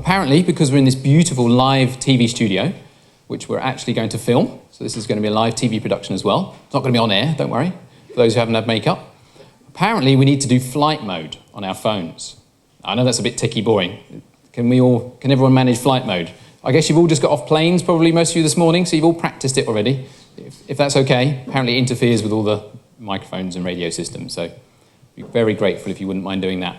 Apparently, because we're in this beautiful live TV studio, which we're actually going to film, so this is going to be a live TV production as well. It's not going to be on air, don't worry, for those who haven't had makeup. Apparently, we need to do flight mode on our phones. I know that's a bit ticky boring. Can everyone manage flight mode? I guess you've all just got off planes, probably most of you this morning, so you've all practiced it already. If that's okay, apparently it interferes with all the microphones and radio systems, so I'd be very grateful if you wouldn't mind doing that.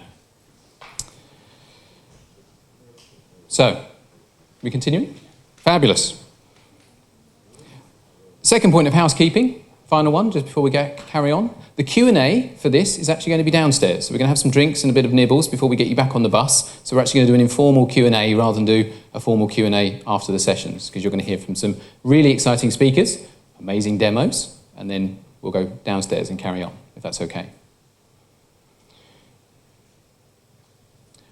So, we continuing? Fabulous. Second point of housekeeping, final one, just before we carry on. The Q&A for this is actually going to be downstairs. So we're going to have some drinks and a bit of nibbles before we get you back on the bus. So we're actually going to do an informal Q&A rather than do a formal Q&A after the sessions, because you're going to hear from some really exciting speakers, amazing demos, and then we'll go downstairs and carry on, if that's okay.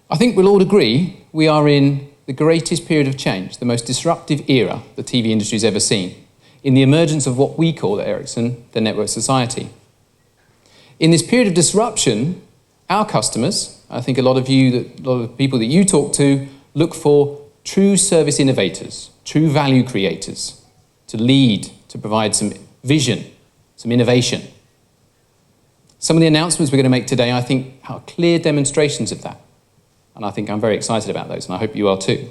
I think we'll all agree we are in the greatest period of change, the most disruptive era the TV industry's ever seen, in the emergence of what we call at Ericsson the network society. In this period of disruption, our customers, I think a lot of people that you talk to, look for true service innovators, true value creators, to lead, to provide some vision, some innovation. Some of the announcements we're going to make today, I think, are clear demonstrations of that. And I think I'm very excited about those, and I hope you are too.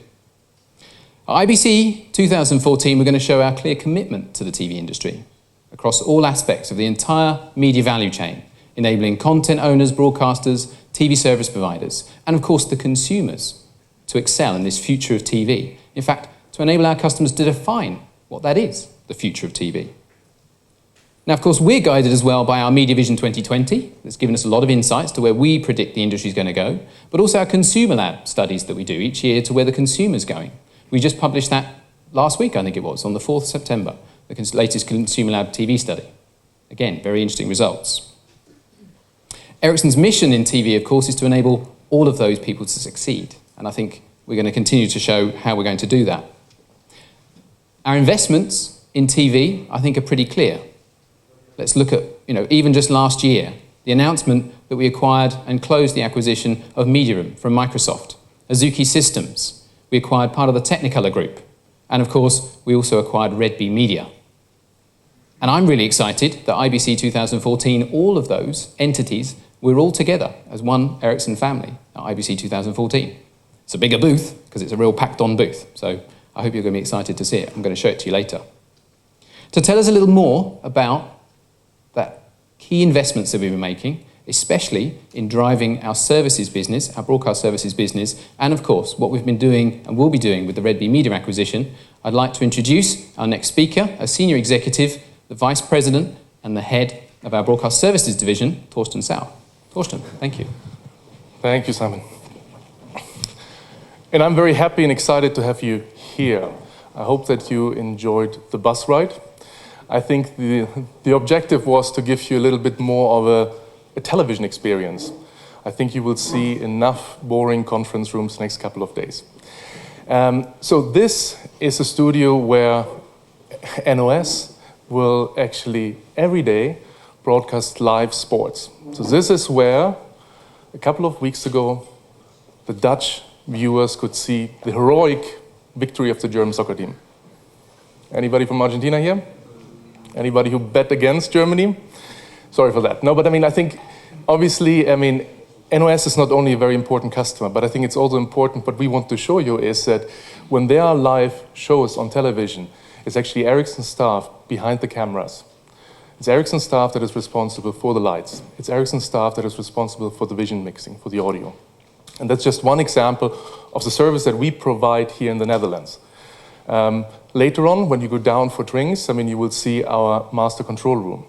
At IBC 2014, we're going to show our clear commitment to the TV industry across all aspects of the entire media value chain, enabling content owners, broadcasters, TV service providers, and of course the consumers to excel in this future of TV. In fact, to enable our customers to define what that is, the future of TV. Now, of course, we're guided as well by our Media Vision 2020. That's given us a lot of insights to where we predict the industry is going to go, but also our Consumer Lab studies that we do each year to where the consumer's going. We just published that last week, I think it was, on the 4th of September, the latest Consumer Lab TV study. Again, very interesting results. Ericsson's mission in TV, of course, is to enable all of those people to succeed. And I think we're going to continue to show how we're going to do that. Our investments in TV, I think, are pretty clear. Let's look at, even just last year, the announcement that we acquired and closed the acquisition of Mediaroom from Microsoft. Azuki Systems, we acquired part of the Technicolor Group. And of course, we also acquired Red Bee Media. And I'm really excited that IBC 2014, all of those entities, we're all together as one Ericsson family at IBC 2014. It's a bigger booth because it's a real packed-on booth. So I hope you're going to be excited to see it. I'm going to show it to you later. To tell us a little more about that key investments that we've been making, especially in driving our services business, our broadcast services business, and of course, what we've been doing and will be doing with the Red Bee Media acquisition, I'd like to introduce our next speaker, a senior executive, the Vice President and the head of our Broadcast Services Division, Thorsten Sau. Thorsten, thank you. Thank you, Simon. And I'm very happy and excited to have you here. I hope that you enjoyed the bus ride. I think the objective was to give you a little bit more of a television experience. I think you will see enough boring conference rooms the next couple of days. So this is a studio where NOS will actually every day broadcast live sports. So this is where a couple of weeks ago the Dutch viewers could see the heroic victory of the German soccer team. Anybody from Argentina here? Anybody who bet against Germany? Sorry for that. No, but I think obviously, NOS is not only a very important customer, but I think it's also important. What we want to show you is that when there are live shows on television, it's actually Ericsson staff behind the cameras. It's Ericsson staff that is responsible for the lights. It's Ericsson staff that is responsible for the vision mixing, for the audio. And that's just one example of the service that we provide here in the Netherlands. Later on, when you go down for drinks, you will see our master control room.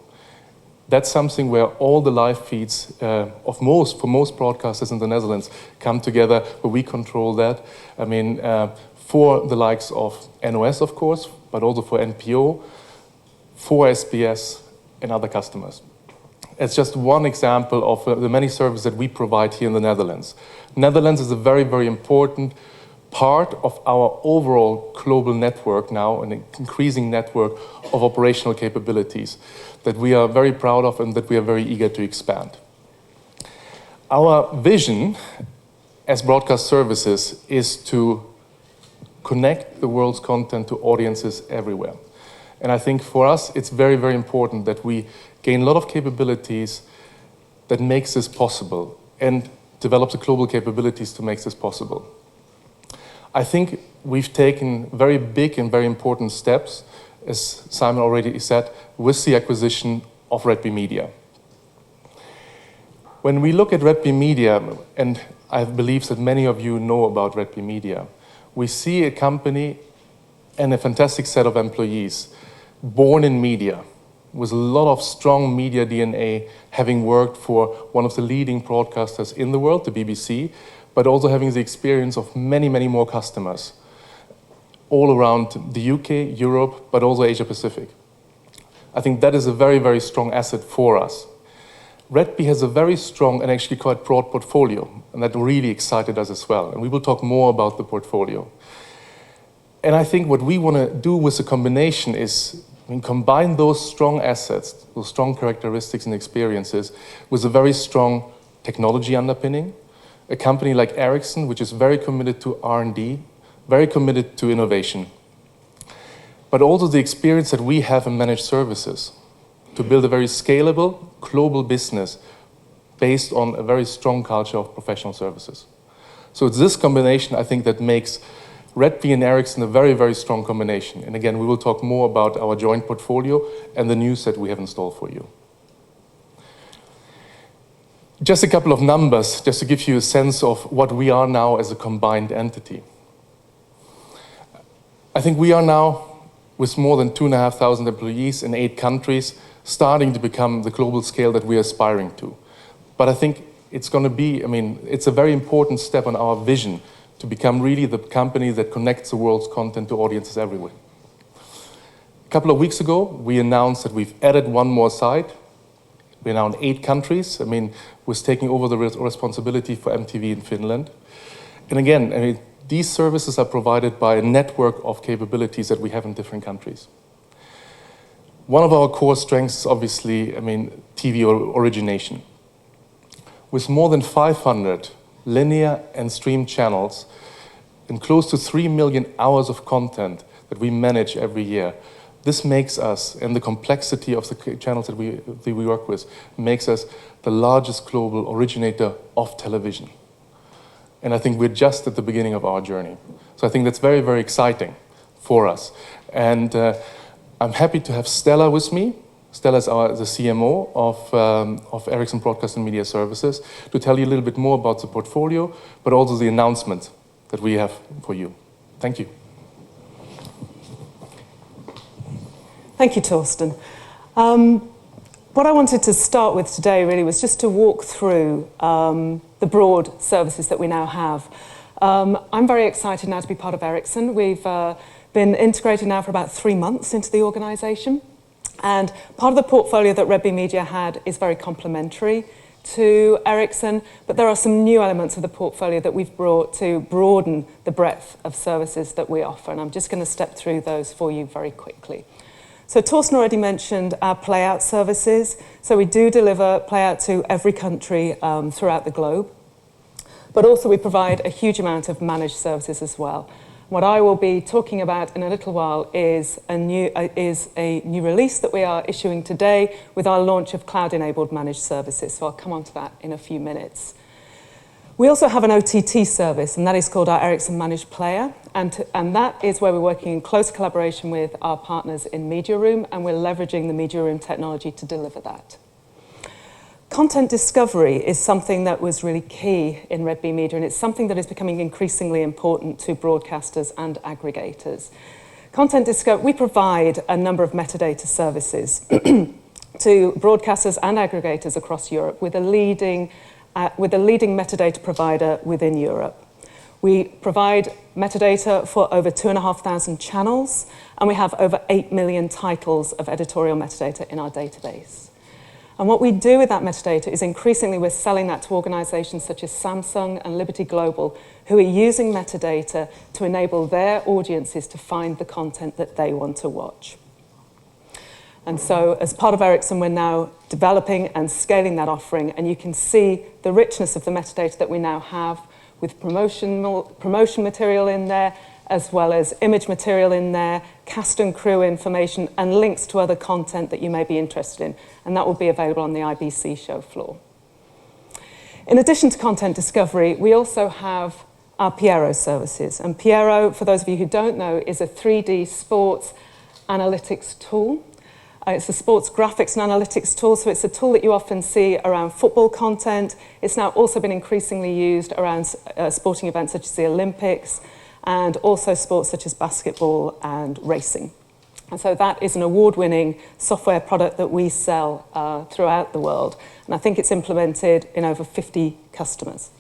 That's something where all the live feeds for most broadcasters in the Netherlands come together, where we control that. For the likes of NOS, of course, but also for NPO, for SBS and other customers. It's just one example of the many services that we provide here in the Netherlands. Netherlands is a very, very important part of our overall global network now, an increasing network of operational capabilities that we are very proud of and that we are very eager to expand. Our vision as broadcast services is to connect the world's content to audiences everywhere. And I think for us, it's very, very important that we gain a lot of capabilities that makes this possible and develop the global capabilities to make this possible. I think we've taken very big and very important steps, as Simon already said, with the acquisition of Red Bee Media. When we look at Red Bee Media, and I believe that many of you know about Red Bee Media, we see a company and a fantastic set of employees born in media, with a lot of strong media DNA, having worked for one of the leading broadcasters in the world, the BBC, but also having the experience of many, many more customers all around the UK, Europe, but also Asia Pacific. I think that is a very, very strong asset for us. Red Bee has a very strong and actually quite broad portfolio, and that really excited us as well. And we will talk more about the portfolio. And I think what we want to do with the combination is combine those strong assets, those strong characteristics and experiences with a very strong technology underpinning. A company like Ericsson, which is very committed to R&D, very committed to innovation, but also the experience that we have in managed services to build a very scalable global business based on a very strong culture of professional services. So it's this combination, I think, that makes Red Bee and Ericsson a very, very strong combination. And again, we will talk more about our joint portfolio and the news that we have installed for you. Just a couple of numbers, just to give you a sense of what we are now as a combined entity. I think we are now, with more than 2,500 employees in 8 countries, starting to become the global scale that we are aspiring to. But I think it's going to be, it's a very important step on our vision to become really the company that connects the world's content to audiences everywhere. A couple of weeks ago, we announced that we've added one more site. We're now in 8 countries. We're taking over the responsibility for MTV in Finland. And again, these services are provided by a network of capabilities that we have in different countries. One of our core strengths is obviously, TV origination. With more than 500 linear and stream channels and close to 3 million hours of content that we manage every year, this makes us, and the complexity of the channels that we work with, makes us the largest global originator of television. And I think we're just at the beginning of our journey. So I think that's very, very exciting for us. And I'm happy to have Stella with me. Stella is the CMO of Ericsson Broadcast and Media Services, to tell you a little bit more about the portfolio, but also the announcement that we have for you. Thank you. Thank you, Torsten. What I wanted to start with today really was just to walk through the broad services that we now have. I'm very excited now to be part of Ericsson. We've been integrated now for about 3 months into the organisation. And part of the portfolio that Red Bee Media had is very complementary to Ericsson, but there are some new elements of the portfolio that we've brought to broaden the breadth of services that we offer. And I'm just going to step through those for you very quickly. So Torsten already mentioned our playout services. So we do deliver playout to every country throughout the globe. But also we provide a huge amount of managed services as well. What I will be talking about in a little while is a new release that we are issuing today with our launch of cloud-enabled managed services. So I'll come on to that in a few minutes. We also have an OTT service, and that is called our Ericsson Managed Player. And that is where we're working in close collaboration with our partners in Media Room, and we're leveraging the Media Room technology to deliver that. Content discovery is something that was really key in Red Bee Media, and it's something that is becoming increasingly important to broadcasters and aggregators. Content discovery, we provide a number of metadata services to broadcasters and aggregators across Europe with a leading metadata provider within Europe. We provide metadata for over 2,500 channels, and we have over 8 million titles of editorial metadata in our database. And what we do with that metadata is increasingly we're selling that to organizations such as Samsung and Liberty Global, who are using metadata to enable their audiences to find the content that they want to watch. And so as part of Ericsson, we're now developing and scaling that offering, and you can see the richness of the metadata that we now have with promotion material in there, as well as image material in there, cast and crew information, and links to other content that you may be interested in. And that will be available on the IBC show floor. In addition to content discovery, we also have our Piero services. And Piero, for those of you who don't know, is a 3D sports analytics tool. It's a sports graphics and analytics tool, so it's a tool that you often see around football content. It's now also been increasingly used around sporting events such as the Olympics, and also sports such as basketball and racing. And so that is an award-winning software product that we sell throughout the world. And I think it's implemented in over 50 customers.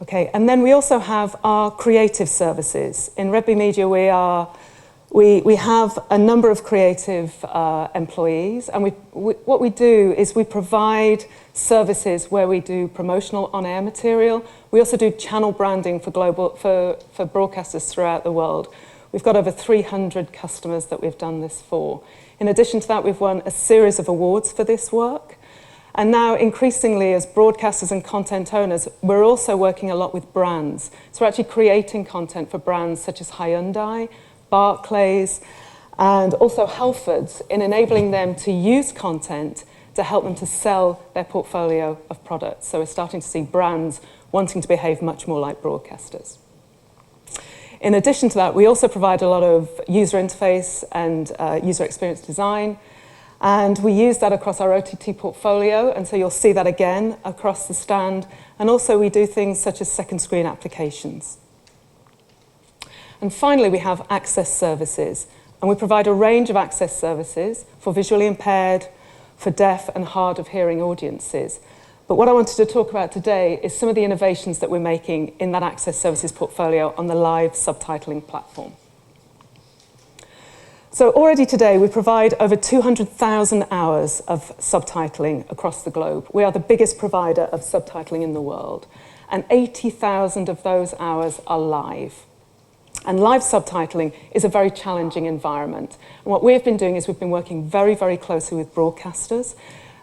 Okay, and then we also have our creative services. In Redby Media, we have a number of creative employees, and what we do is we provide services where we do promotional on-air material. We also do channel branding for broadcasters throughout the world. We've got over 300 customers that we've done this for. In addition to that, we've won a series of awards for this work. And now, increasingly, as broadcasters and content owners, we're also working a lot with brands. So we're actually creating content for brands such as Hyundai, Barclays, and also Halfords, in enabling them to use content to help them to sell their portfolio of products. So we're starting to see brands wanting to behave much more like broadcasters. In addition to that, we also provide a lot of user interface and user experience design, and we use that across our OTT portfolio, and so you'll see that again across the stand. And also we do things such as second screen applications. And finally, we have access services, and we provide a range of access services for visually impaired, for deaf and hard of hearing audiences. But what I wanted to talk about today is some of the innovations that we're making in that access services portfolio on the live subtitling platform. So already today, we provide over 200,000 hours of subtitling across the globe. We are the biggest provider of subtitling in the world, and 80,000 of those hours are live. And live subtitling is a very challenging environment. And what we've been doing is we've been working very, very closely with broadcasters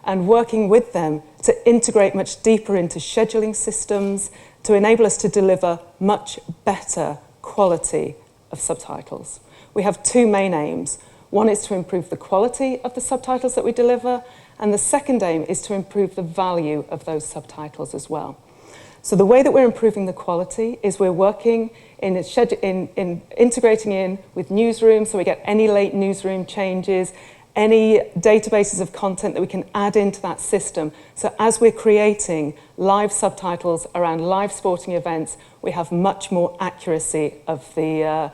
and working with them to integrate much deeper into scheduling systems to enable us to deliver much better quality of subtitles. We have two main aims. One is to improve the quality of the subtitles that we deliver, and the second aim is to improve the value of those subtitles as well. So the way that we're improving the quality is we're working in integrating in with newsrooms, so we get any late newsroom changes, any databases of content that we can add into that system. So as we're creating live subtitles around live sporting events, we have much more accuracy of the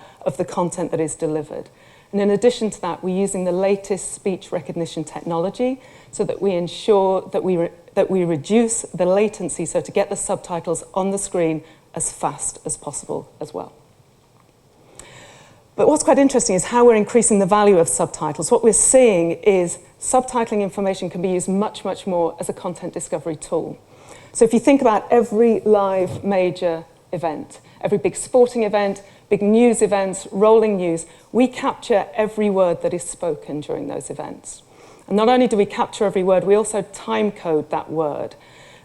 content that is delivered. And in addition to that, we're using the latest speech recognition technology so that we ensure that we reduce the latency, so to get the subtitles on the screen as fast as possible as well. But what's quite interesting is how we're increasing the value of subtitles. What we're seeing is subtitling information can be used much, much more as a content discovery tool. So if you think about every live major event, every big sporting event, big news events, rolling news, we capture every word that is spoken during those events. And not only do we capture every word, we also time code that word.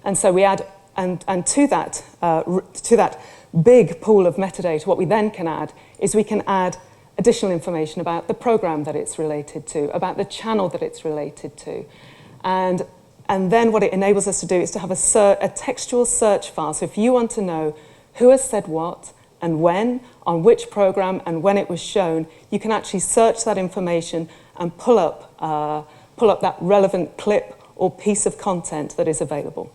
And so we add, and to that big pool of metadata, what we then can add is we can add additional information about the program that it's related to, about the channel that it's related to. And then what it enables us to do is to have a textual search file. So if you want to know who has said what and when, on which program and when it was shown, you can actually search that information and pull up that relevant clip or piece of content that is available.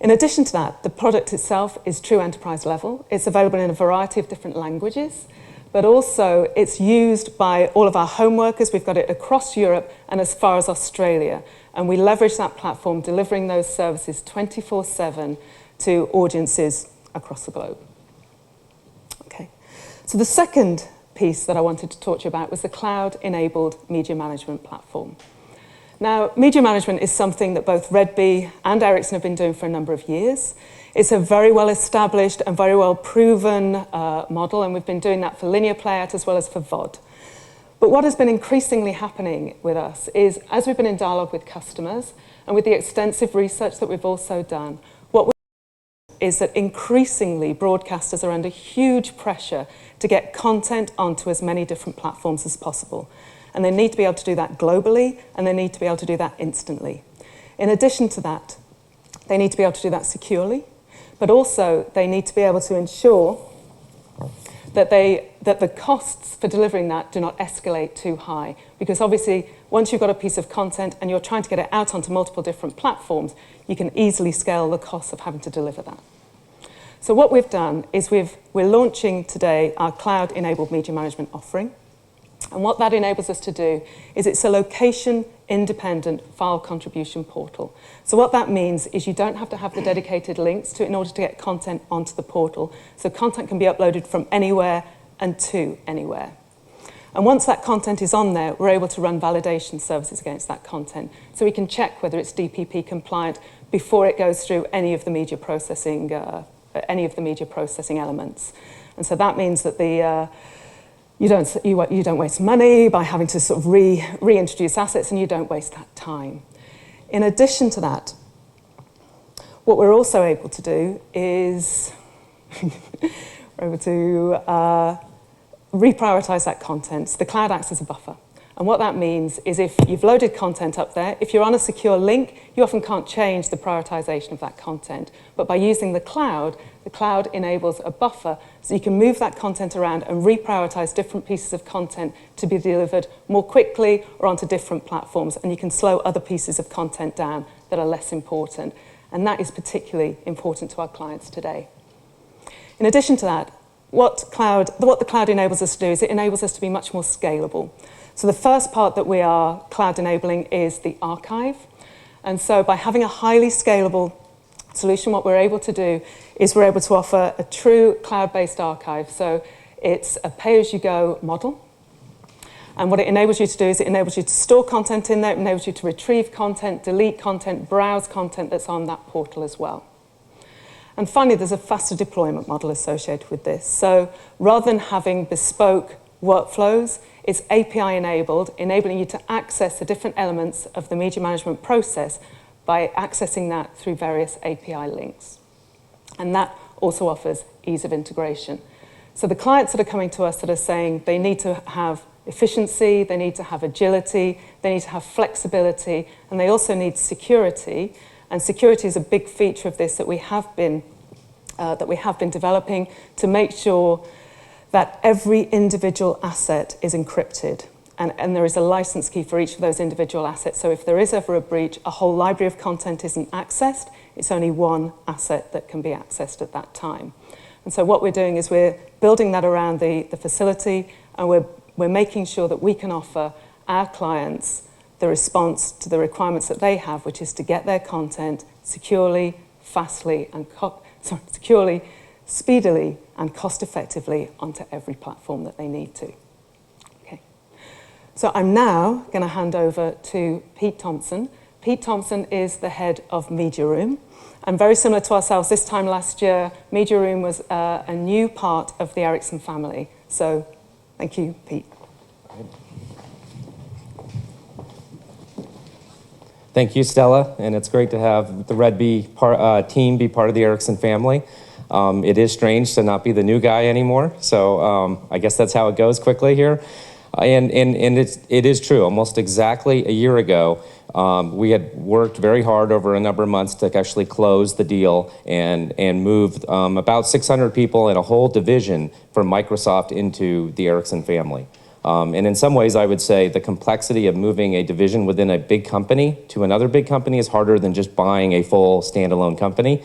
In addition to that, the product itself is true enterprise level. It's available in a variety of different languages, but also it's used by all of our home workers. We've got it across Europe and as far as Australia. And we leverage that platform, delivering those services 24/7 to audiences across the globe. Okay. So the second piece that I wanted to talk to you about was the cloud-enabled media management platform. Now, media management is something that both Redby and Ericsson have been doing for a number of years. It's a very well-established and very well-proven model, and we've been doing that for linear playout as well as for VOD. But what has been increasingly happening with us is, as we've been in dialogue with customers and with the extensive research that we've also done, is that increasingly broadcasters are under huge pressure to get content onto as many different platforms as possible. And they need to be able to do that globally, and they need to be able to do that instantly. In addition to that, they need to be able to do that securely, but also they need to be able to ensure that the costs for delivering that do not escalate too high. Because obviously, once you've got a piece of content and you're trying to get it out onto multiple different platforms, you can easily scale the costs of having to deliver that. So what we've done is we're launching today our cloud-enabled media management offering. And what that enables us to do is it's a location-independent file contribution portal. So what that means is you don't have to have the dedicated links to it in order to get content onto the portal. So content can be uploaded from anywhere and to anywhere. And once that content is on there, we're able to run validation services against that content. So we can check whether it's DPP compliant before it goes through any of the media processing elements. And so that means that you don't waste money by having to sort of reintroduce assets, and you don't waste that time. In addition to that, what we're also able to do is we're able to reprioritize that content. So the cloud acts as a buffer. And what that means is if you've loaded content up there, if you're on a secure link, you often can't change the prioritization of that content. But by using the cloud enables a buffer so you can move that content around and reprioritize different pieces of content to be delivered more quickly or onto different platforms. And you can slow other pieces of content down that are less important. And that is particularly important to our clients today. In addition to that, what the cloud enables us to do is it enables us to be much more scalable. So the first part that we are cloud enabling is the archive. And so by having a highly scalable solution, what we're able to do is we're able to offer a true cloud-based archive. So it's a pay-as-you-go model. And what it enables you to do is it enables you to store content in there, it enables you to retrieve content, delete content, browse content that's on that portal as well. And finally, there's a faster deployment model associated with this. So rather than having bespoke workflows, it's API enabled, enabling you to access the different elements of the media management process by accessing that through various API links. And that also offers ease of integration. So the clients that are coming to us that are saying they need to have efficiency, they need to have agility, they need to have flexibility, and they also need security. And security is a big feature of this that we have been developing to make sure that every individual asset is encrypted. And there is a license key for each of those individual assets. So if there is ever a breach, a whole library of content isn't accessed. It's only one asset that can be accessed at that time. And so what we're doing is we're building that around the facility, and we're making sure that we can offer our clients the response to the requirements that they have, which is to get their content securely, securely, speedily, and cost-effectively onto every platform that they need to. Okay. So I'm now going to hand over to Pete Thompson. Pete Thompson is the head of Media Room. And very similar to ourselves, this time last year, Media Room was a new part of the Ericsson family. So thank you, Pete. Thank you, Stella, and it's great to have the Red Bee team be part of the Ericsson family. It is strange to not be the new guy anymore, so I guess that's how it goes quickly here. And it is true. Almost exactly a year ago, we had worked very hard over a number of months to actually close the deal and move about 600 people and a whole division from Microsoft into the Ericsson family. And in some ways, I would say the complexity of moving a division within a big company to another big company is harder than just buying a full standalone company,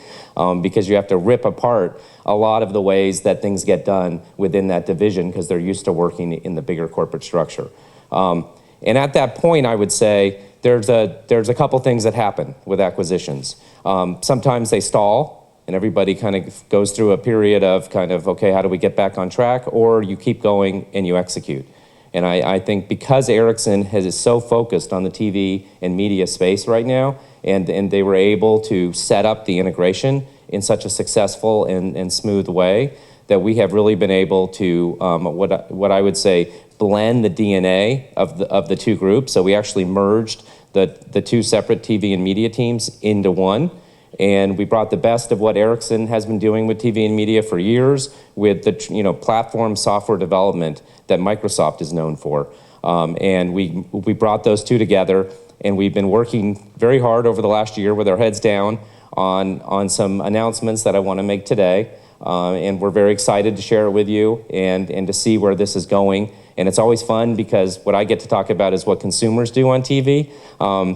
because you have to rip apart a lot of the ways that things get done within that division because they're used to working in the bigger corporate structure. And at that point, I would say there's a couple things that happen with acquisitions. Sometimes they stall, and everybody kind of goes through a period of okay, how do we get back on track? Or you keep going and you execute. And I think because Ericsson is so focused on the TV and media space right now, and they were able to set up the integration in such a successful and smooth way, that we have really been able to, what I would say, blend the DNA of the two groups. So we actually merged the two separate TV and media teams into one. And we brought the best of what Ericsson has been doing with TV and media for years with the platform software development that Microsoft is known for. And we brought those two together, and we've been working very hard over the last year with our heads down on some announcements that I want to make today. And we're very excited to share it with you and to see where this is going. And it's always fun because what I get to talk about is what consumers do on TV.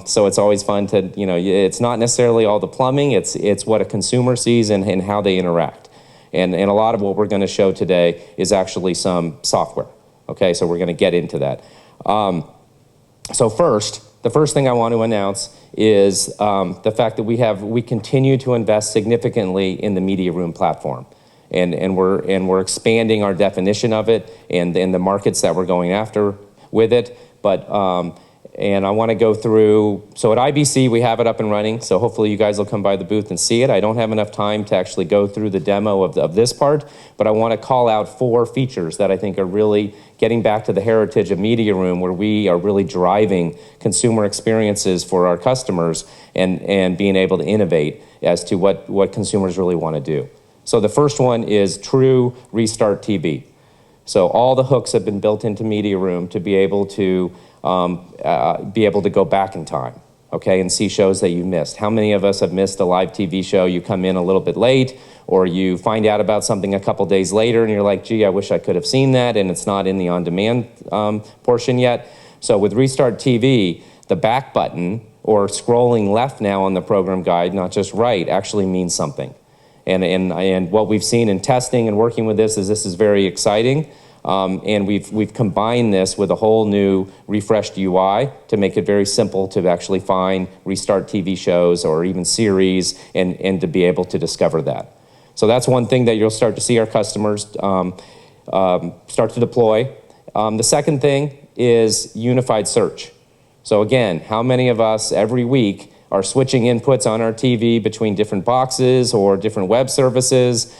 So it's always fun to, it's not necessarily all the plumbing, it's what a consumer sees and how they interact. And a lot of what we're going to show today is actually some software. Okay, so we're going to get into that. So the first thing I want to announce is the fact that we continue to invest significantly in the media room platform. And we're expanding our definition of it and the markets that we're going after with it. And I want to go through, so at IBC we have it up and running, so hopefully you guys will come by the booth and see it. I don't have enough time to actually go through the demo of this part, but I want to call out 4 features that I think are really getting back to the heritage of Media Room, where we are really driving consumer experiences for our customers and being able to innovate as to what consumers really want to do. So the first one is true restart TV. So all the hooks have been built into Media Room to be able to go back in time, okay, and see shows that you missed. How many of us have missed a live TV show? You come in a little bit late, or you find out about something a couple days later, and you're like, gee, I wish I could have seen that, and it's not in the on-demand portion yet. So with Restart TV, the back button, or scrolling left now on the program guide, not just right, actually means something. And what we've seen in testing and working with this is very exciting. And we've combined this with a whole new refreshed UI to make it very simple to actually find Restart TV shows or even series and to be able to discover that. So that's one thing that you'll start to see our customers start to deploy. The second thing is unified search. So again, how many of us every week are switching inputs on our TV between different boxes or different web services,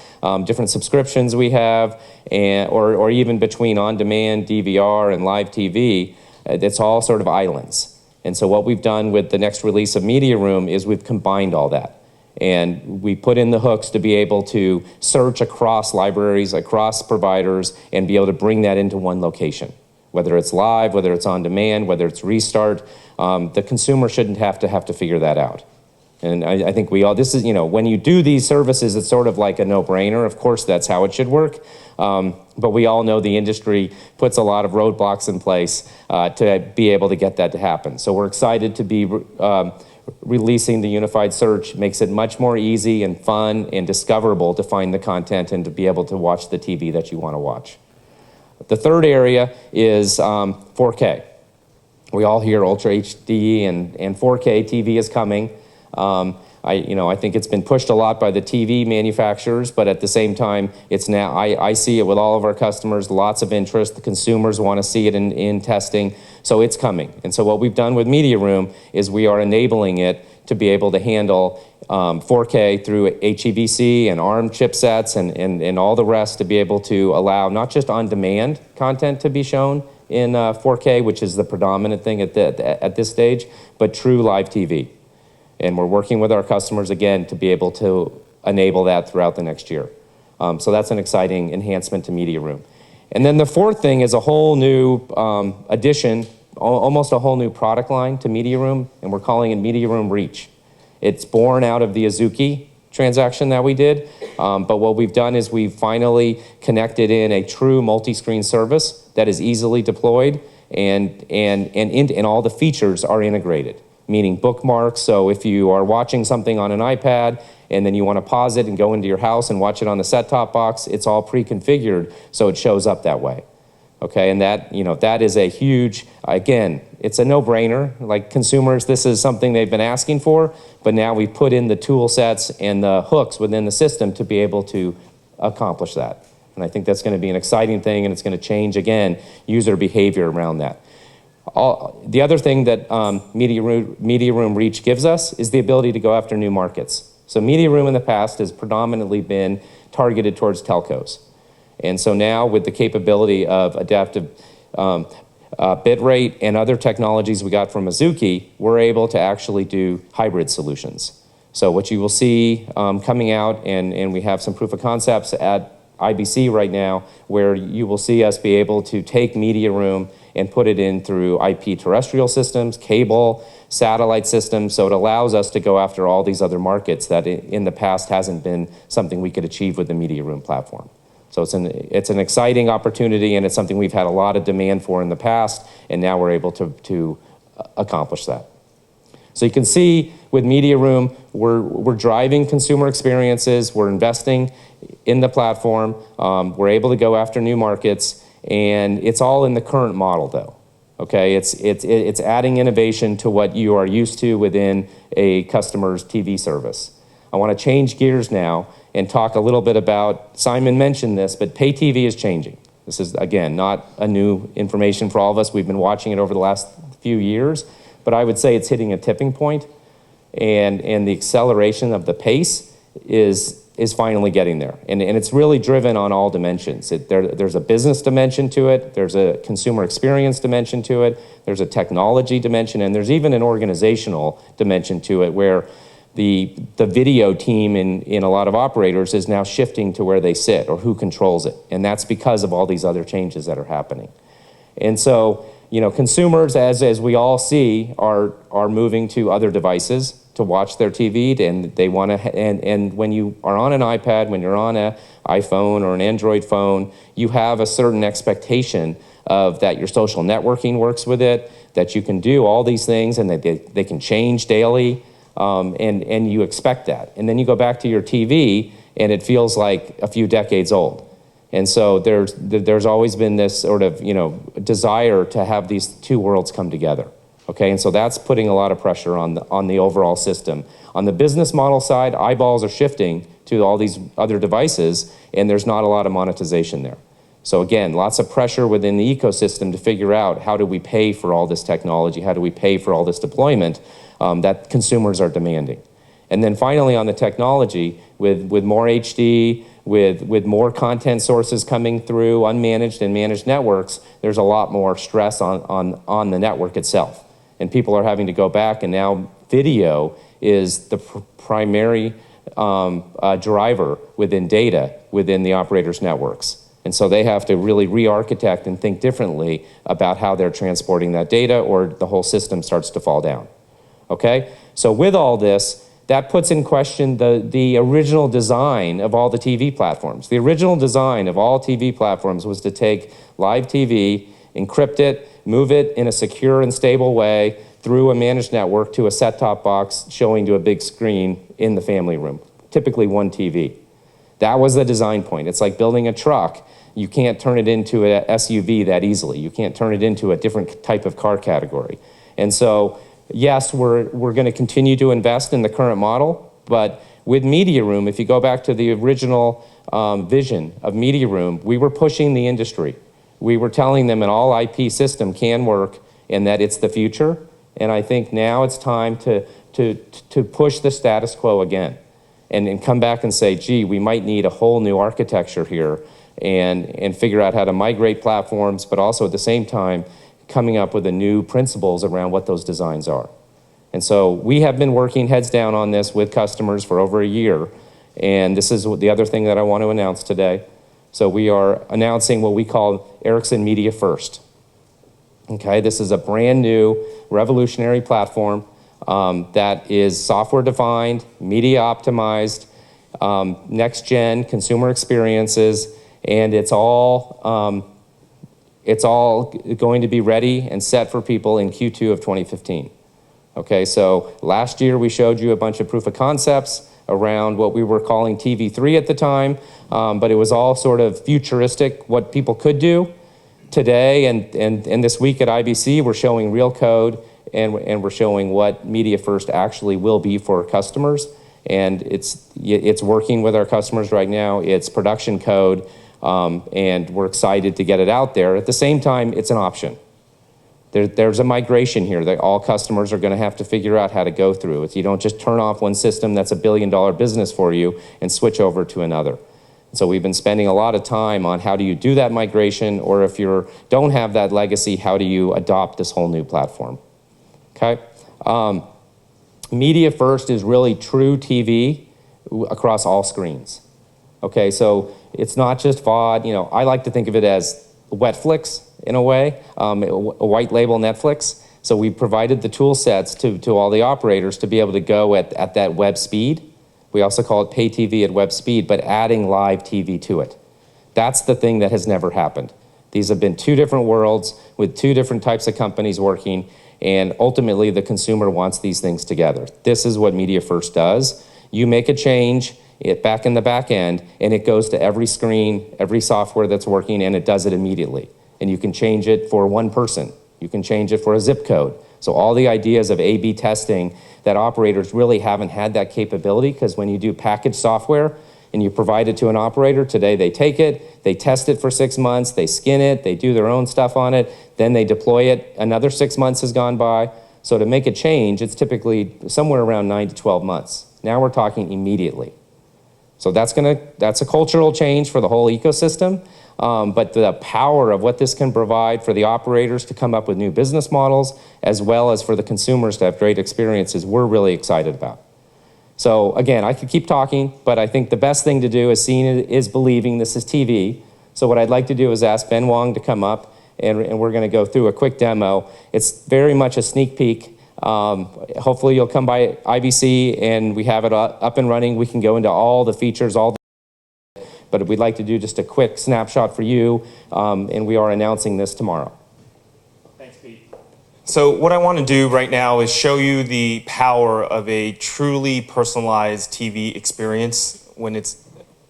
different subscriptions we have, or even between on-demand DVR and live TV? It's all sort of islands. And so what we've done with the next release of Media Room is we've combined all that. And we put in the hooks to be able to search across libraries, across providers, and be able to bring that into one location. Whether it's live, whether it's on demand, whether it's restart, the consumer shouldn't have to figure that out. And I think we all, this is, when you do these services, it's sort of like a no-brainer. Of course, that's how it should work. But we all know the industry puts a lot of roadblocks in place to be able to get that to happen. So we're excited to be releasing the unified search. Makes it much more easy and fun and discoverable to find the content and to be able to watch the TV that you want to watch. The third area is 4K. We all hear Ultra HD and 4K TV is coming. I think it's been pushed a lot by the TV manufacturers, but at the same time, it's now, I see it with all of our customers, lots of interest. The consumers want to see it in testing, so it's coming. And so what we've done with Media Room is we are enabling it to be able to handle 4K through HEVC and ARM chipsets and all the rest to be able to allow not just on-demand content to be shown in 4K, which is the predominant thing at this stage, but true live TV. And we're working with our customers, again, to be able to enable that throughout the next year. So that's an exciting enhancement to Media Room. And then the fourth thing is a whole new addition, almost a whole new product line to Media Room, and we're calling it Media Room Reach. It's born out of the Azuki transaction that we did, but what we've done is we've finally connected in a true multi-screen service that is easily deployed, and all the features are integrated, meaning bookmarks. So if you are watching something on an iPad and then you want to pause it and go into your house and watch it on the set-top box, it's all pre-configured so it shows up that way. Okay, and that is a huge, again, it's a no-brainer. Like consumers, this is something they've been asking for, but now we've put in the tool sets and the hooks within the system to be able to accomplish that. And I think that's going to be an exciting thing, and it's going to change, again, user behavior around that. The other thing that Media Room Reach gives us is the ability to go after new markets. So Media Room in the past has predominantly been targeted towards telcos. And so now with the capability of adaptive bit rate and other technologies we got from Azuki, we're able to actually do hybrid solutions. So what you will see coming out, and we have some proof of concepts at IBC right now, where you will see us be able to take media room and put it in through IP terrestrial systems, cable, satellite systems, so it allows us to go after all these other markets that in the past hasn't been something we could achieve with the media room platform. So it's an exciting opportunity, and it's something we've had a lot of demand for in the past, and now we're able to accomplish that. So you can see with Media Room, we're driving consumer experiences, we're investing in the platform, we're able to go after new markets, and it's all in the current model though. Okay, it's adding innovation to what you are used to within a customer's TV service. I want to change gears now and talk a little bit about, Simon mentioned this, but pay TV is changing. This is, again, not a new information for all of us. We've been watching it over the last few years, but I would say it's hitting a tipping point, and the acceleration of the pace is finally getting there. And it's really driven on all dimensions. There's a business dimension to it, there's a consumer experience dimension to it, there's a technology dimension, and there's even an organizational dimension to it, where the video team in a lot of operators is now shifting to where they sit or who controls it. And that's because of all these other changes that are happening. And so, you know, consumers, as we all see, are moving to other devices to watch their TV, and they want to, and when you are on an iPad, when you're on an iPhone or an Android phone, you have a certain expectation of that your social networking works with it, that you can do all these things, and that they can change daily, and you expect that. And then you go back to your TV, and it feels like a few decades old. And so there's always been this sort of, you know, desire to have these two worlds come together. Okay, and so that's putting a lot of pressure on the overall system. On the business model side, eyeballs are shifting to all these other devices, and there's not a lot of monetization there. So again, lots of pressure within the ecosystem to figure out, how do we pay for all this technology? How do we pay for all this deployment that consumers are demanding? And then finally, on the technology, with more HD, with more content sources coming through unmanaged and managed networks, there's a lot more stress on the network itself. And people are having to go back, and now video is the primary driver within data within the operators' networks. And so they have to really re-architect and think differently about how they're transporting that data, or the whole system starts to fall down. Okay? So with all this, that puts in question the original design of all the TV platforms. The original design of all TV platforms was to take live TV, encrypt it, move it in a secure and stable way through a managed network to a set-top box showing to a big screen in the family room, typically one TV. That was the design point. It's like building a truck. You can't turn it into an SUV that easily. You can't turn it into a different type of car category. And so, yes, we're going to continue to invest in the current model, but with Media Room, if you go back to the original vision of Media Room, we were pushing the industry. We were telling them an all IP system can work and that it's the future. And I think now it's time to push the status quo again and come back and say, gee, we might need a whole new architecture here, and figure out how to migrate platforms, but also at the same time coming up with the new principles around what those designs are. And so we have been working heads down on this with customers for over a year, and this is the other thing that I want to announce today. So we are announcing what we call Ericsson Media First. Okay, this is a brand new revolutionary platform that is software defined, media optimized, next gen consumer experiences, and it's all going to be ready and set for people in Q2 of 2015. Okay, so last year we showed you a bunch of proof of concepts around what we were calling TV3 at the time, but it was all sort of futuristic, what people could do. Today and this week at IBC, we're showing real code, and we're showing what Media First actually will be for customers. And it's working with our customers right now. It's production code, and we're excited to get it out there. At the same time, it's an option. There's a migration here that all customers are going to have to figure out how to go through. You don't just turn off one system that's $1 billion business for you and switch over to another. So we've been spending a lot of time on how do you do that migration, or if you don't have that legacy, how do you adopt this whole new platform? Okay. Media first is really true TV across all screens. Okay, so it's not just VOD. You know, I like to think of it as Wetflix in a way, a white label Netflix. So we provided the tool sets to all the operators to be able to go at that web speed. We also call it pay TV at web speed, but adding live TV to it. That's the thing that has never happened. These have been two different worlds with two different types of companies working, and ultimately the consumer wants these things together. This is what Media First does. You make a change back in the back end, and it goes to every screen, every software that's working, and it does it immediately. And you can change it for one person. You can change it for a zip code. So all the ideas of A/B testing that operators really haven't had that capability, because when you do packaged software and you provide it to an operator, today they take it, they test it for 6 months, they skin it, they do their own stuff on it, then they deploy it, another 6 months has gone by. So to make a change, it's typically somewhere around 9 to 12 months. Now we're talking immediately. So that's a cultural change for the whole ecosystem, but the power of what this can provide for the operators to come up with new business models, as well as for the consumers to have great experiences, we're really excited about. So again, I could keep talking, but I think the best thing to do is seeing it is believing. This is TV. So what I'd like to do is ask Ben Wong to come up, and we're going to go through a quick demo. It's very much a sneak peek. Hopefully you'll come by IBC and we have it up and running. We can go into all the features, but we'd like to do just a quick snapshot for you, and we are announcing this tomorrow. Thanks, Pete. So what I want to do right now is show you the power of a truly personalized TV experience when it's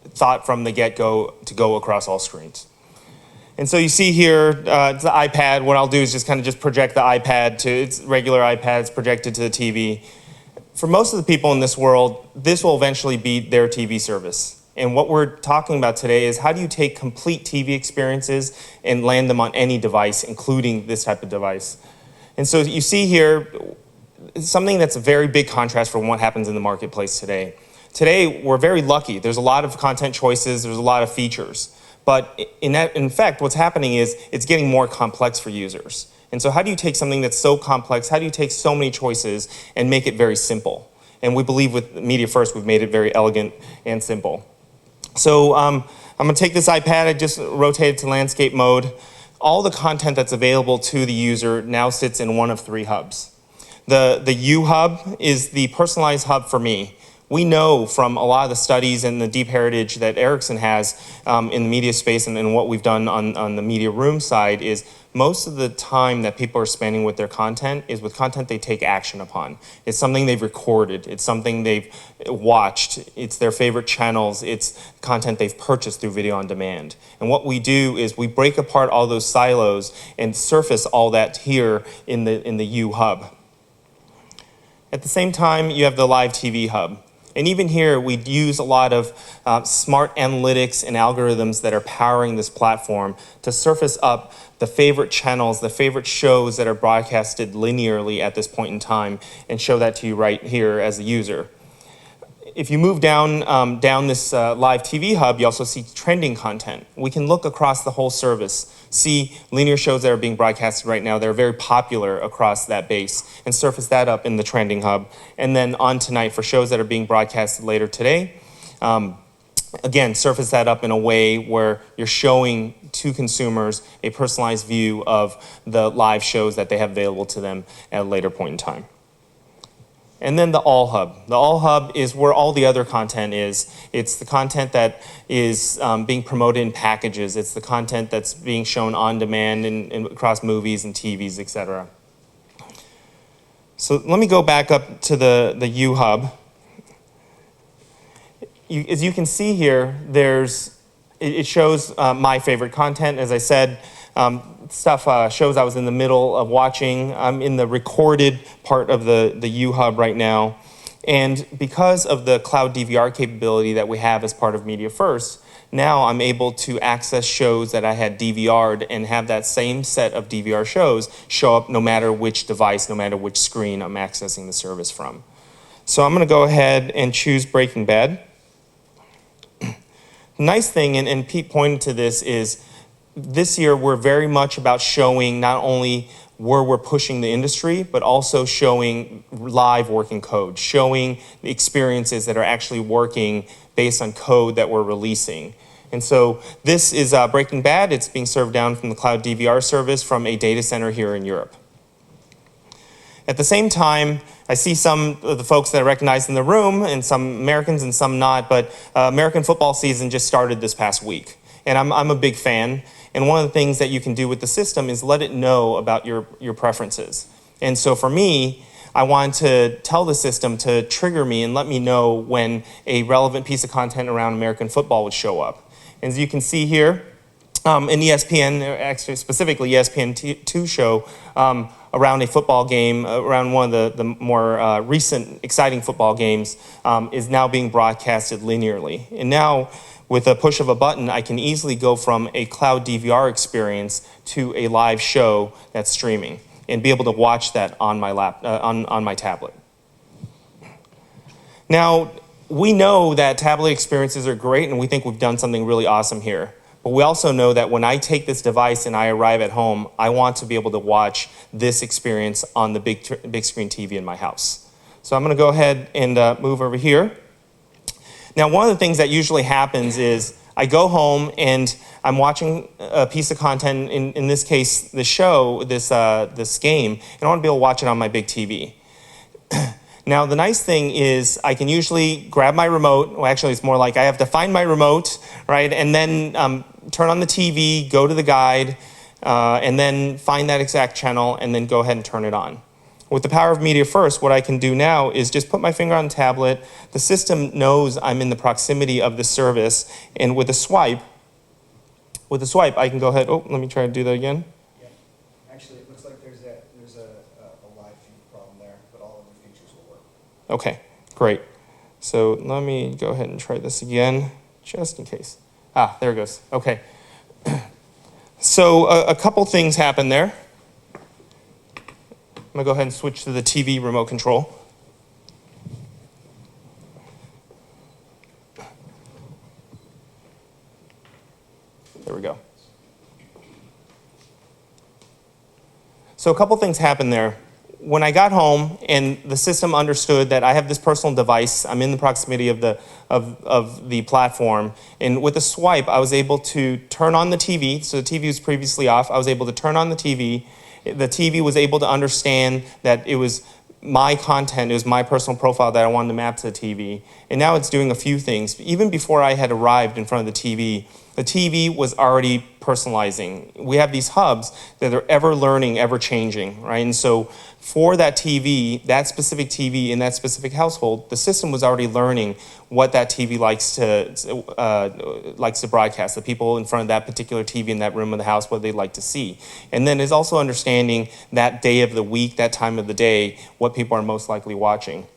thought from the get-go to go across all screens. And so you see here, it's the iPad. What I'll do is just project the iPad to its regular iPad. It's projected to the TV. For most of the people in this world, this will eventually be their TV service. And what we're talking about today is how do you take complete TV experiences and land them on any device, including this type of device. And so you see here something that's a very big contrast from what happens in the marketplace today. Today, we're very lucky. There's a lot of content choices. There's a lot of features. But in fact, what's happening is it's getting more complex for users. And so how do you take something that's so complex, how do you take so many choices and make it very simple? And we believe with Media First, we've made it very elegant and simple. So I'm going to take this iPad, I just rotated to landscape mode. All the content that's available to the user now sits in one of 3 hubs. The U hub is the personalized hub for me. We know from a lot of the studies and the deep heritage that Ericsson has in the media space and what we've done on the media room side is most of the time that people are spending with their content is with content they take action upon. It's something they've recorded. It's something they've watched. It's their favorite channels. It's content they've purchased through video on demand. And what we do is we break apart all those silos and surface all that here in the U hub. At the same time, you have the live TV hub. And even here, we use a lot of smart analytics and algorithms that are powering this platform to surface up the favorite channels, the favorite shows that are broadcasted linearly at this point in time, and show that to you right here as a user. If you move down this live TV hub, you also see trending content. We can look across the whole service, see linear shows that are being broadcasted right now that are very popular across that base, and surface that up in the trending hub. And then on tonight for shows that are being broadcasted later today, again, surface that up in a way where you're showing to consumers a personalized view of the live shows that they have available to them at a later point in time. And then the All Hub. The All Hub is where all the other content is. It's the content that is being promoted in packages. It's the content that's being shown on demand and across movies and TVs, etc. So let me go back up to the U Hub. As you can see here, it shows my favorite content. As I said, shows I was in the middle of watching. I'm in the recorded part of the U Hub right now. And because of the cloud DVR capability that we have as part of Media First, now I'm able to access shows that I had DVR'd and have that same set of DVR shows show up no matter which device, no matter which screen I'm accessing the service from. So I'm going to go ahead and choose Breaking Bad. The nice thing, and Pete pointed to this, is this year we're very much about showing not only where we're pushing the industry, but also showing live working code, showing the experiences that are actually working based on code that we're releasing. And so this is Breaking Bad. It's being served down from the cloud DVR service from a data center here in Europe. At the same time, I see some of the folks that I recognize in the room, and some Americans and some not, but American football season just started this past week. And I'm a big fan. And one of the things that you can do with the system is let it know about your preferences. And so for me, I want to tell the system to trigger me and let me know when a relevant piece of content around American football would show up. As you can see here, in ESPN, actually specifically ESPN2 show, around a football game, around one of the more recent exciting football games, is now being broadcasted linearly. And now, with a push of a button, I can easily go from a cloud DVR experience to a live show that's streaming and be able to watch that on my on my tablet. Now, we know that tablet experiences are great, and we think we've done something really awesome here. But we also know that when I take this device and I arrive at home, I want to be able to watch this experience on the big screen TV in my house. So I'm going to go ahead and move over here. Now, one of the things that usually happens is I go home and I'm watching a piece of content, in this case, the show, this game, and I want to be able to watch it on my big TV. Now, the nice thing is I can usually grab my remote. Well, actually, it's more like I have to find my remote, right, and then turn on the TV, go to the guide, and then find that exact channel, and then go ahead and turn it on. With the power of Media First, what I can do now is just put my finger on the tablet. The system knows I'm in the proximity of the service, and with a swipe, I can go ahead. Oh, let me try to do that again. Yeah. Actually, it looks like there's a live feed problem there, but all of the features will work. Okay, great. So let me go ahead and try this again, just in case. Ah, there it goes. Okay. So a couple things happened there. I'm going to go ahead and switch to the TV remote control. There we go. So a couple things happened there. When I got home and the system understood that I have this personal device, I'm in the proximity of the platform, and with a swipe, I was able to turn on the TV. So the TV was previously off. I was able to turn on the TV. The TV was able to understand that it was my content, it was my personal profile that I wanted to map to the TV. And now it's doing a few things. Even before I had arrived in front of the TV was already personalizing. We have these hubs that are ever learning, ever changing, right? And so for that TV, that specific TV in that specific household, the system was already learning what that TV likes to broadcast, the people in front of that particular TV in that room of the house, what they'd like to see. And then it's also understanding that day of the week, that time of the day, what people are most likely watching.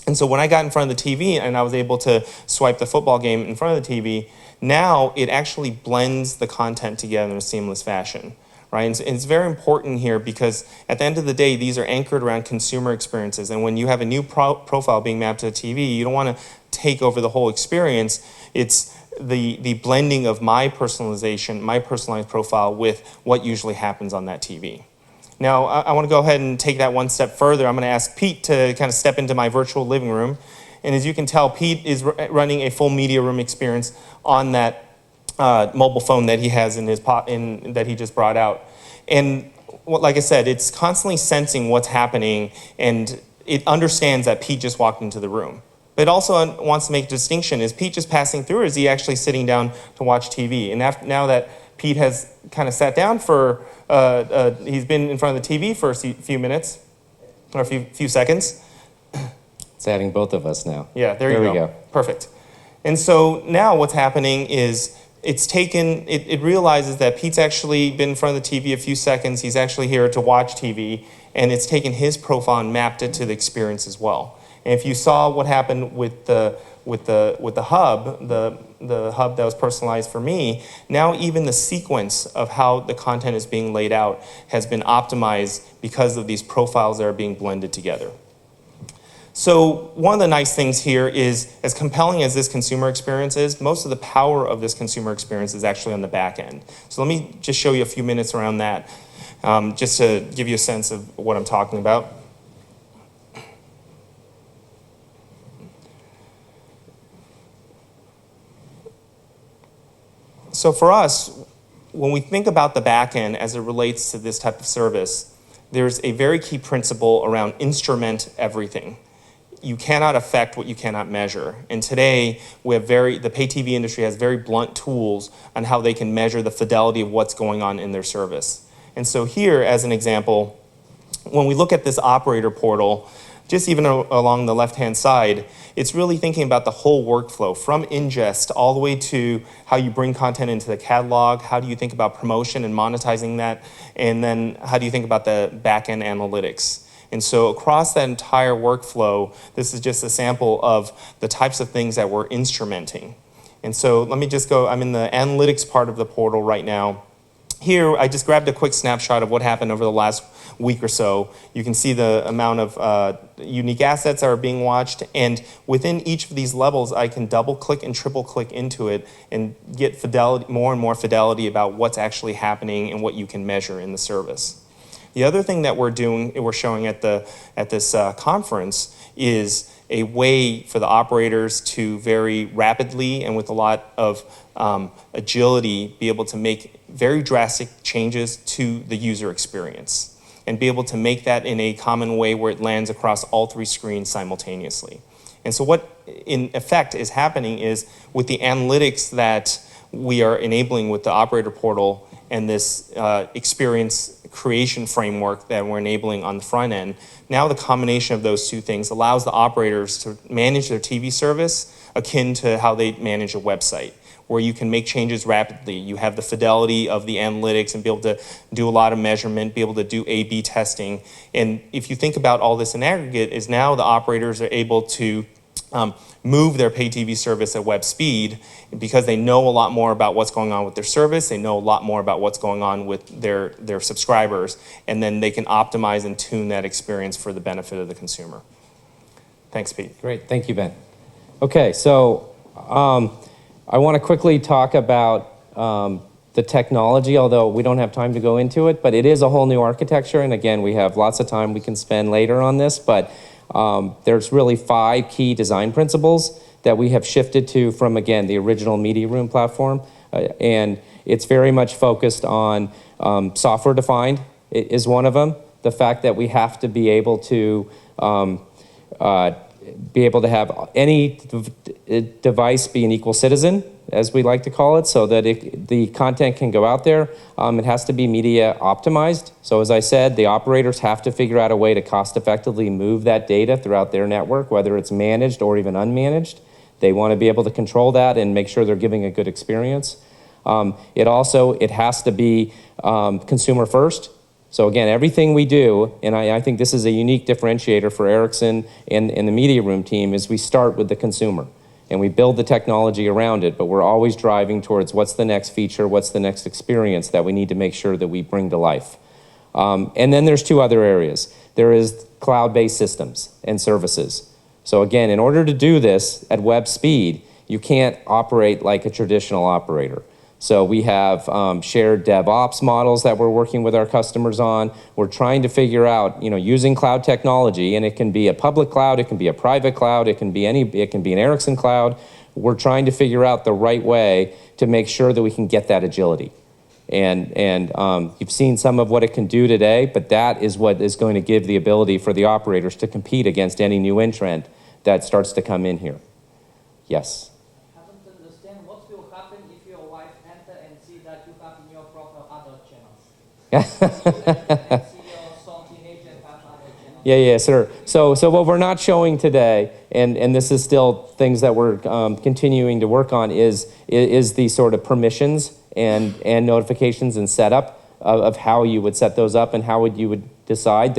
And so when I got in front of the TV and I was able to swipe the football game in front of the TV, now it actually blends the content together in a seamless fashion, right? And it's very important here because at the end of the day, these are anchored around consumer experiences. And when you have a new profile being mapped to the TV, you don't want to take over the whole experience. It's the blending of my personalization, my personalized profile with what usually happens on that TV. Now, I want to go ahead and take that one step further. I'm going to ask Pete to kind of step into my virtual living room. And as you can tell, Pete is running a full media room experience on that mobile phone that he has in his that he just brought out. And like I said, it's constantly sensing what's happening, and it understands that Pete just walked into the room. But it also wants to make a distinction. Is Pete just passing through, or is he actually sitting down to watch TV? And now that Pete has kind of sat down for, he's been in front of the TV for a few minutes, or a few seconds. It's adding both of us now. Yeah, there we go. Perfect. And so now what's happening is it realizes that Pete's actually been in front of the TV a few seconds. He's actually here to watch TV, and it's taken his profile and mapped it to the experience as well. And if you saw what happened with the hub, the hub that was personalized for me, now even the sequence of how the content is being laid out has been optimized because of these profiles that are being blended together. So one of the nice things here is, as compelling as this consumer experience is, most of the power of this consumer experience is actually on the back end. So let me just show you a few minutes around that. just to give you a sense of what I'm talking about. So for us, when we think about the back end as it relates to this type of service, there's a very key principle around instrument everything. You cannot affect what you cannot measure. And today, the pay TV industry has very blunt tools on how they can measure the fidelity of what's going on in their service. And so here, as an example, when we look at this operator portal, just even along the left-hand side, it's really thinking about the whole workflow from ingest all the way to how you bring content into the catalog, how do you think about promotion and monetizing that, and then how do you think about the back-end analytics. And so across that entire workflow, this is just a sample of the types of things that we're instrumenting. And so let me just go, I'm in the analytics part of the portal right now. Here, I just grabbed a quick snapshot of what happened over the last week or so. You can see the amount of unique assets that are being watched, and within each of these levels, I can double click and triple click into it and get fidelity, more and more fidelity about what's actually happening and what you can measure in the service. The other thing that we're showing at this conference is a way for the operators to very rapidly and with a lot of agility be able to make very drastic changes to the user experience and be able to make that in a common way where it lands across all three screens simultaneously. And so what in effect is happening is with the analytics that we are enabling with the operator portal and this experience creation framework that we're enabling on the front end, now the combination of those two things allows the operators to manage their TV service akin to how they manage a website, where you can make changes rapidly. You have the fidelity of the analytics and be able to do a lot of measurement, be able to do A/B testing. And if you think about all this in aggregate, is now the operators are able to move their pay TV service at web speed because they know a lot more about what's going on with their service, they know a lot more about what's going on with their subscribers, and then they can optimize and tune that experience for the benefit of the consumer. Thanks, Pete. Great, thank you, Ben. Okay, so I want to quickly talk about the technology, although we don't have time to go into it, but it is a whole new architecture, and again, we have lots of time we can spend later on this, but there's really 5 key design principles that we have shifted to from, again, the original Media Room platform. And it's very much focused on software defined is one of them. The fact that we have to be able to have any device be an equal citizen, as we like to call it, so that the content can go out there. It has to be media optimized. So as I said, the operators have to figure out a way to cost effectively move that data throughout their network, whether it's managed or even unmanaged. They want to be able to control that and make sure they're giving a good experience. It has to be consumer first. So again, everything we do, and I think this is a unique differentiator for Ericsson and the Media Room team, is we start with the consumer and we build the technology around it, but we're always driving towards what's the next feature, what's the next experience that we need to make sure that we bring to life. And then there's 2 other areas. There is cloud-based systems and services. So again, in order to do this at web speed, you can't operate like a traditional operator. So we have shared DevOps models that we're working with our customers on. We're trying to figure out, using cloud technology, and it can be a public cloud, it can be a private cloud, it can be an Ericsson cloud. We're trying to figure out the right way to make sure that we can get that agility. And you've seen some of what it can do today, but that is what is going to give the ability for the operators to compete against any new entrant that starts to come in here. Yes? I don't understand what will happen if your wife enter and see that you have in your profile other channels. Yeah, sir. So what we're not showing today, and this is still things that we're continuing to work on, is the sort of permissions and notifications and setup of how you would set those up and how you would decide.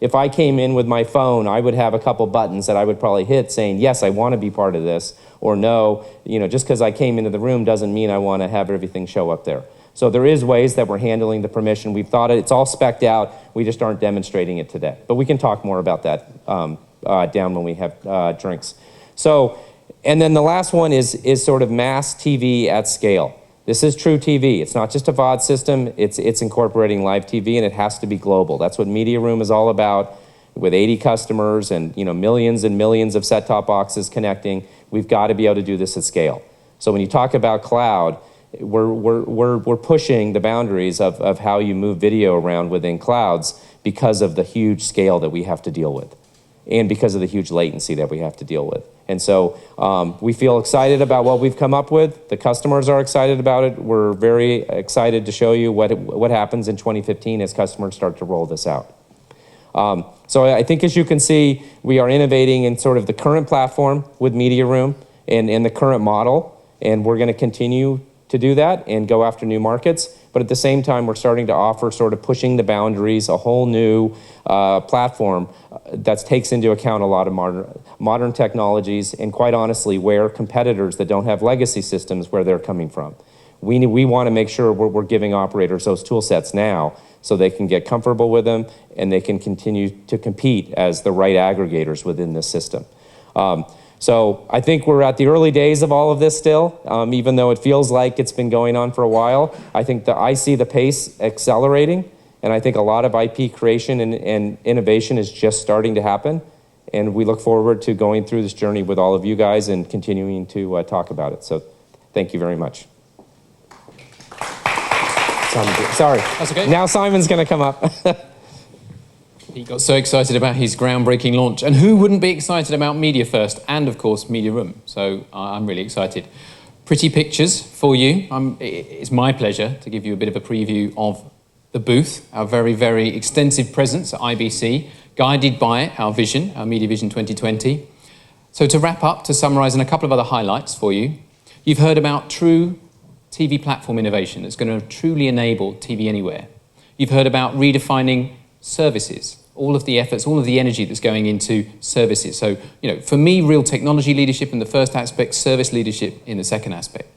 If I came in with my phone, I would have a couple buttons that I would probably hit saying, yes, I want to be part of this, or no, just because I came into the room doesn't mean I want to have everything show up there. So there is ways that we're handling the permission. We've thought it's all spec'd out. We just aren't demonstrating it today. But we can talk more about that down when we have drinks. So, and then the last one is sort of mass TV at scale. This is true TV. It's not just a VOD system. It's incorporating live TV, and it has to be global. That's what Media Room is all about. With 80 customers and millions and millions of set-top boxes connecting, we've got to be able to do this at scale. So when you talk about cloud, we're pushing the boundaries of how you move video around within clouds because of the huge scale that we have to deal with, and because of the huge latency that we have to deal with. And so we feel excited about what we've come up with. The customers are excited about it. We're very excited to show you what happens in 2015 as customers start to roll this out. So I think, as you can see, we are innovating in sort of the current platform with Media Room and the current model, and we're going to continue to do that and go after new markets. But at the same time, we're starting to offer, sort of pushing the boundaries, a whole new platform that takes into account a lot of modern technologies, and quite honestly, where competitors that don't have legacy systems, where they're coming from. We want to make sure we're giving operators those tool sets now so they can get comfortable with them and they can continue to compete as the right aggregators within this system. So I think we're at the early days of all of this still, even though it feels like it's been going on for a while. I see the pace accelerating, and I think a lot of IP creation and innovation is just starting to happen. And we look forward to going through this journey with all of you guys and continuing to talk about it. So thank you very much. Sorry. That's okay. Now Simon's going to come up. He got so excited about his groundbreaking launch. And who wouldn't be excited about Media First and, of course, Media Room? So I'm really excited. Pretty pictures for you. It's my pleasure to give you a bit of a preview of the booth, our very, very extensive presence at IBC, guided by our vision, our Media Vision 2020. So to wrap up, to summarise, and a couple of other highlights for you, you've heard about true TV platform innovation that's going to truly enable TV anywhere. You've heard about redefining services, all of the efforts, all of the energy that's going into services. So, for me, real technology leadership in the first aspect, service leadership in the second aspect.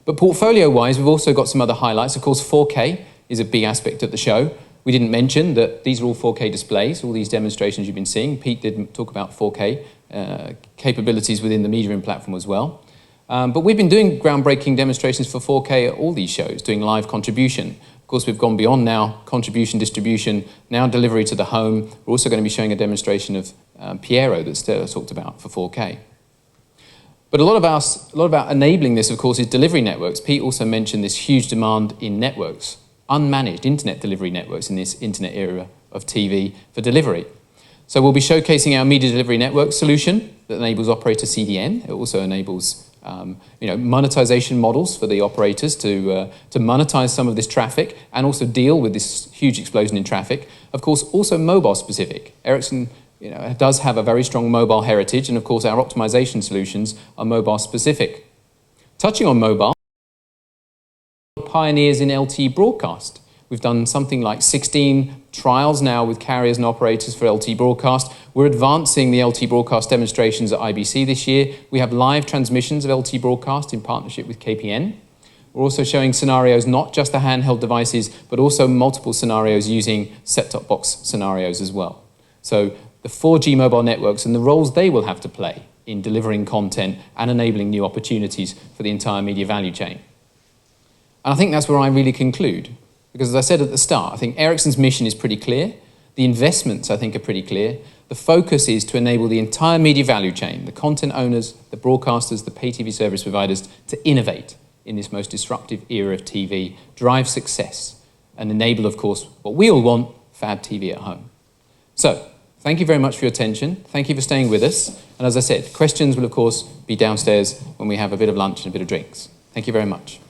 But portfolio-wise, we've also got some other highlights. Of course, 4K is a big aspect of the show. We didn't mention that these are all 4K displays, all these demonstrations you've been seeing. Pete did talk about 4K capabilities within the Media Room platform as well. But we've been doing groundbreaking demonstrations for 4K at all these shows, doing live contribution. Of course, we've gone beyond now contribution, distribution, now delivery to the home. We're also going to be showing a demonstration of Piero that Stella talked about for 4K. But a lot about enabling this, of course, is delivery networks. Pete also mentioned this huge demand in networks, unmanaged internet delivery networks in this internet era of TV for delivery. So we'll be showcasing our media delivery network solution that enables operator CDN. It also enables monetization models for the operators to monetize some of this traffic and also deal with this huge explosion in traffic. Of course, also mobile specific. Ericsson does have a very strong mobile heritage, and of course our optimization solutions are mobile specific. Touching on mobile, pioneers in LTE broadcast. We've done something like 16 trials now with carriers and operators for LTE broadcast. We're advancing the LTE broadcast demonstrations at IBC this year. We have live transmissions of LTE broadcast in partnership with KPN. We're also showing scenarios, not just the handheld devices, but also multiple scenarios using set-top box scenarios as well. So the 4G mobile networks and the roles they will have to play in delivering content and enabling new opportunities for the entire media value chain. And I think that's where I really conclude. Because as I said at the start, I think Ericsson's mission is pretty clear. The investments, I think, are pretty clear. The focus is to enable the entire media value chain, the content owners, the broadcasters, the pay TV service providers, to innovate in this most disruptive era of TV, drive success, and enable, of course, what we all want, fab TV at home. So, thank you very much for your attention. Thank you for staying with us. And as I said, questions will, of course, be downstairs when we have a bit of lunch and a bit of drinks. Thank you very much.